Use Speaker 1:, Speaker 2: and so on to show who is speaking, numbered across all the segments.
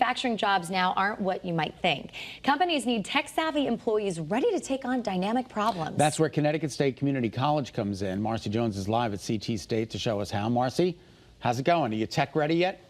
Speaker 1: manufacturing jobs now aren't what you might think. Companies need tech-savvy employees ready to take on dynamic problems.
Speaker 2: That's where Connecticut State Community College comes in. Marcy Jones is live at CT State to show us how. Marcy, how's it going? Are you tech ready yet?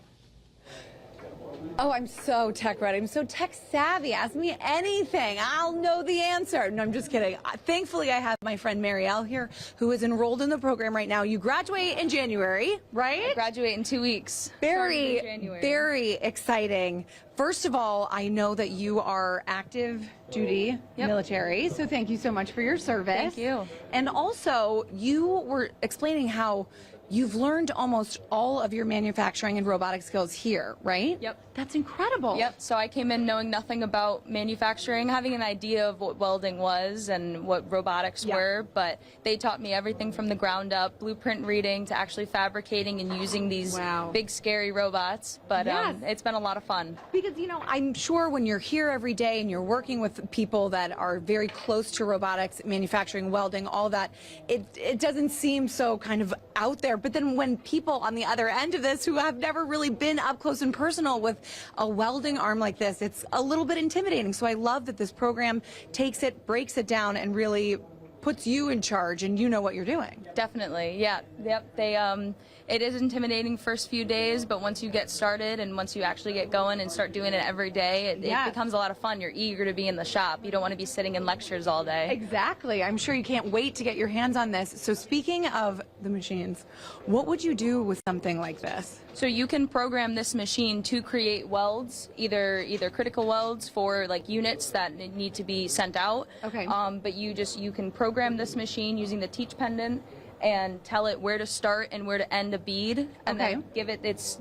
Speaker 3: Oh, I'm so tech ready. I'm so tech savvy. Ask me anything. I'll know the answer. No, I'm just kidding. Thankfully, I have my friend Marielle here who is enrolled in the program right now. You graduate in January, right?
Speaker 4: I graduate in 2 weeks.
Speaker 3: Very exciting. First of all, I know that you are active duty military, so thank you so much for your service.
Speaker 4: Thank you.
Speaker 3: And also, you were explaining how you've learned almost all of your manufacturing and robotic skills here, right?
Speaker 4: Yep.
Speaker 3: That's incredible.
Speaker 4: Yep. So I came in knowing nothing about manufacturing, having an idea of what welding was and what robotics were, but they taught me everything from the ground up, blueprint reading to actually fabricating and using these big scary robots. But it's been a lot of fun.
Speaker 3: Because, you know, I'm sure when you're here every day and you're working with people that are very close to robotics, manufacturing, welding, all that, it doesn't seem so kind of out there. But then when people on the other end of this who have never really been up close and personal with a welding arm like this, it's a little bit intimidating. So I love that this program takes it, breaks it down, and really puts you in charge and you know what you're doing.
Speaker 4: Definitely, yeah. Yep. It is intimidating first few days, but once you get started and once you actually get going and start doing it every day, it becomes a lot of fun. You're eager to be in the shop. You don't want to be sitting in lectures all day.
Speaker 3: Exactly. I'm sure you can't wait to get your hands on this. So speaking of the machines, what would you do with something like this?
Speaker 4: So you can program this machine to create welds, either critical welds for like units that need to be sent out.
Speaker 3: Okay.
Speaker 4: But you can program this machine using the teach pendant and tell it where to start and where to end a bead, and then give it its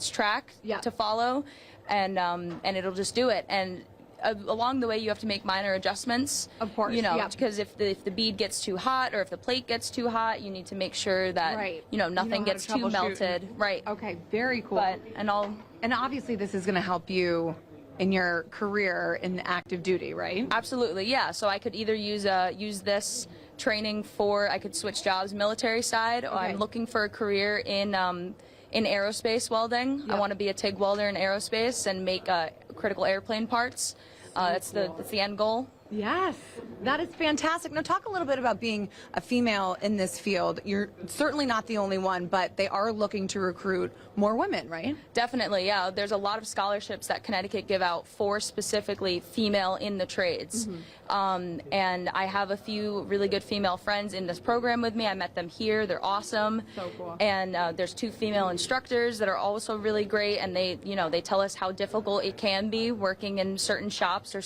Speaker 4: track to follow, and it'll just do it. And along the way, you have to make minor adjustments.
Speaker 3: Of course,
Speaker 4: you know, because if the bead gets too hot or if the plate gets too hot, you need to make sure that you know nothing gets too melted. Right.
Speaker 3: Okay. Very cool.
Speaker 4: And
Speaker 3: obviously, this is going to help you in your career in active duty, right?
Speaker 4: Absolutely, yeah. So I could either use this training I could switch jobs military side, or I'm looking for a career in aerospace welding. I want to be a TIG welder in aerospace and make critical airplane parts. That's the end goal.
Speaker 3: Yes, that is fantastic. Now talk a little bit about being a female in this field. You're certainly not the only one, but they are looking to recruit more women, right?
Speaker 4: Definitely, yeah. There's a lot of scholarships that Connecticut give out for specifically female in the trades. And I have a few really good female friends in this program with me. I met them here. They're awesome.
Speaker 3: So cool.
Speaker 4: And there's 2 female instructors that are also really great, and they tell us how difficult it can be working in certain shops or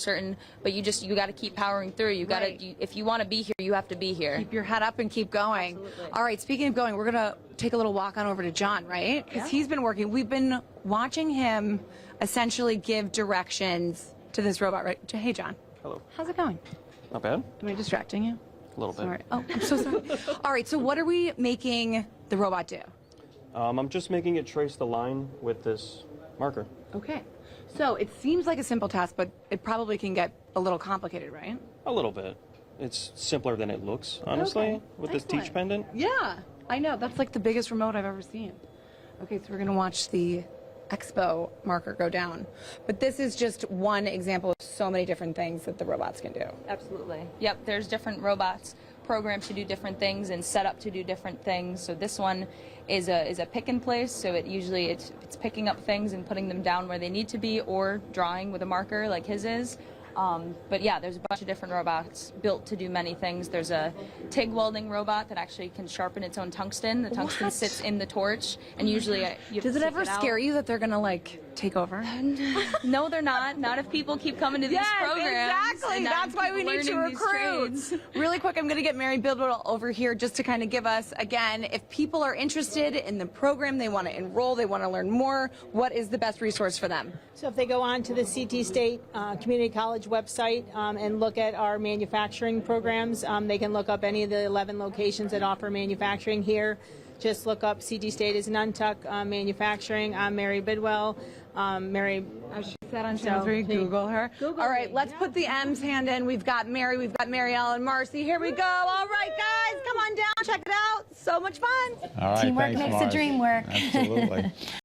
Speaker 4: but you got to keep powering through. You got to, if you want to be here, you have to be here.
Speaker 3: Keep your head up and keep going. Absolutely. All right, speaking of going, we're going to take a little walk on over to John, right? Because he's been working. We've been watching him essentially give directions to this robot, right? Hey, John.
Speaker 5: Hello.
Speaker 3: How's it going?
Speaker 5: Not bad.
Speaker 3: Am I distracting you?
Speaker 5: A little bit.
Speaker 3: Sorry. Oh, I'm so sorry. All right, so what are we making the robot do?
Speaker 5: I'm just making it trace the line with this marker.
Speaker 3: Okay. So it seems like a simple task, but it probably can get a little complicated, right?
Speaker 5: A little bit. It's simpler than it looks, honestly, with this teach pendant.
Speaker 3: Yeah, I know. That's like the biggest remote I've ever seen. Okay, so we're going to watch the Expo marker go down. But this is just one example of so many different things that the robots can do.
Speaker 4: Absolutely. Yep, there's different robots programmed to do different things and set up to do different things. So this one is a pick and place, so it's picking up things and putting them down where they need to be, or drawing with a marker like his is. But yeah, there's a bunch of different robots built to do many things. There's a TIG welding robot that actually can sharpen its own tungsten. The tungsten sits in the torch, and usually you have
Speaker 3: Does it ever scare you that they're gonna like take over?
Speaker 4: No, they're not. Not if people keep coming to these programs.
Speaker 3: Exactly. That's why we need to recruit. Really quick, I'm going to get Mary Bidwell over here just to kind of give us, again, if people are interested in the program, they want to enroll, they want to learn more, what is the best resource for them?
Speaker 6: So if they go on to the CT State Community College website and look at our manufacturing programs, they can look up any of the 11 locations that offer manufacturing here. Just look up CT State is Nantuck Manufacturing. I'm Mary Bidwell. Mary,
Speaker 3: as she said on Channel 3, Google her. All right, let's put the M's hand in. We've got Mary, we've got Marielle and Marcy. Here we go. All right, guys, come on down, check it out. So much fun.
Speaker 2: All right,
Speaker 1: Teamwork
Speaker 2: thanks,
Speaker 1: makes
Speaker 2: Marcy.
Speaker 1: the dream work.
Speaker 2: Absolutely.